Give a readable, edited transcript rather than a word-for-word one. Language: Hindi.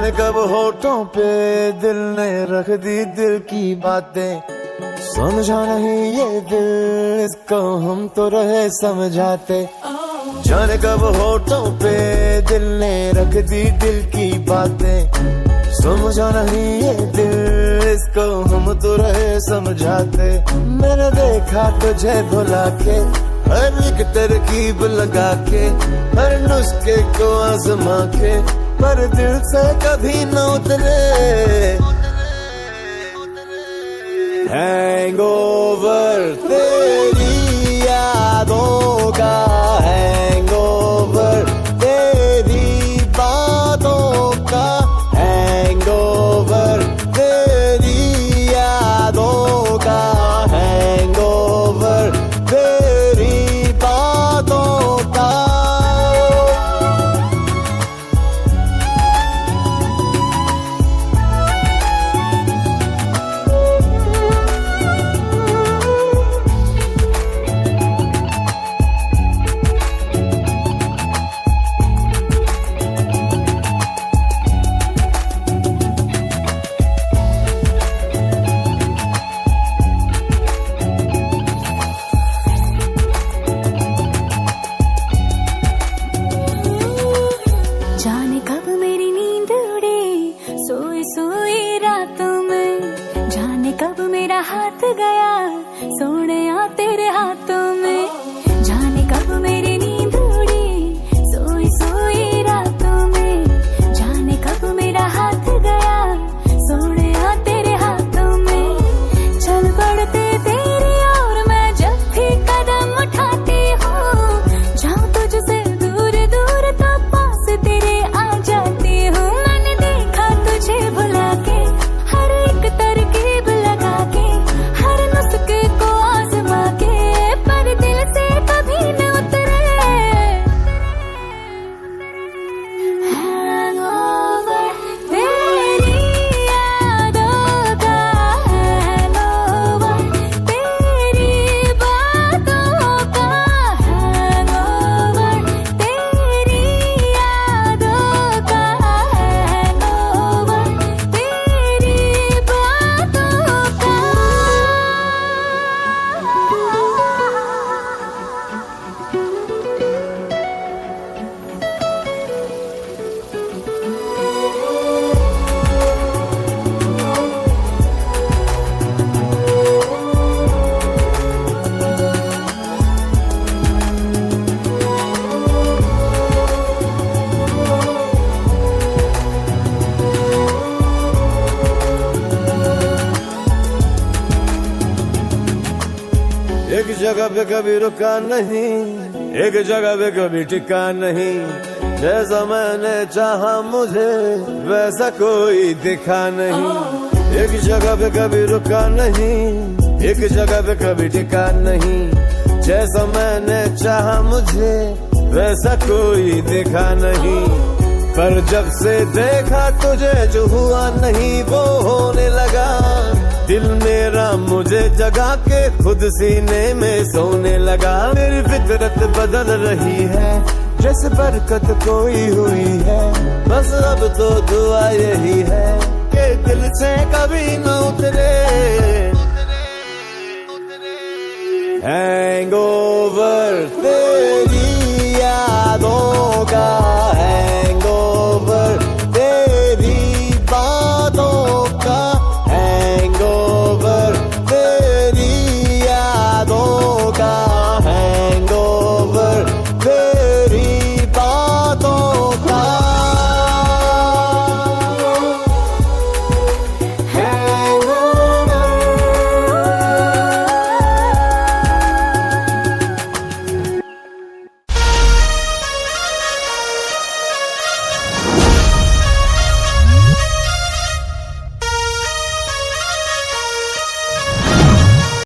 जाने कब होठों पे दिल ने रख दी दिल की बातें, समझा नहीं ये दिल इसको हम तो रहे समझाते। जाने कब होठों पे दिल ने रख दी दिल की बातें, समझा नहीं ये दिल इसको हम तो रहे समझाते। मैंने देखा तुझे भुला के, हर एक तरकीब लगा के, हर नुस्खे को आजमा के, पर दिल से कभी न उतरे। हैंगओवर तेरी यादों का, हैंगओवर तेरी बातों का, हैंगओवर तेरी यादों का, हैंगओवर तेरी बातों का। जाने कब मेरी नींद उड़े सोई सोई रातों में, जाने कब मेरा हाथ गया सोने तेरे हाथों में। जाने कब मेरी नींद उड़ी सोई सोई रातों में, जाने कब मेरा हाथ गया सोने तेरे हाथों में। चल पड़ते तेरी और मैं जब भी कदम उठाती हूँ, जाऊँ तुझसे दूर दूर तो पास तेरे आ जाती हूँ। मैंने देखा तुझे भुला के, हर एक तरकीब लगा के, हर नुस्खे को आजमा के, पर दिल से कभी न उतरे। हैंगओवर तेरी यादों का, हैंगओवर तेरी बातों का, हैंगओवर तेरी यादों का, हैंगओवर तेरी बातों का। एक जगह पे कभी रुका नहीं, एक जगह पे कभी टिका नहीं, जैसा मैंने चाहा मुझे वैसा कोई दिखा नहीं। एक जगह पे कभी रुका नहीं, एक जगह पे कभी टिका नहीं, जैसा मैंने चाहा मुझे वैसा कोई दिखा नहीं। पर जब से देखा तुझे जो हुआ नहीं वो होने लगा, दिल मेरा मुझे जगा के खुद सीने में सोने लगा। मेरी फितरत बदल रही है जैसे बरकत कोई हुई है, बस अब तो दुआ यही है कि दिल से कभी न उतरे।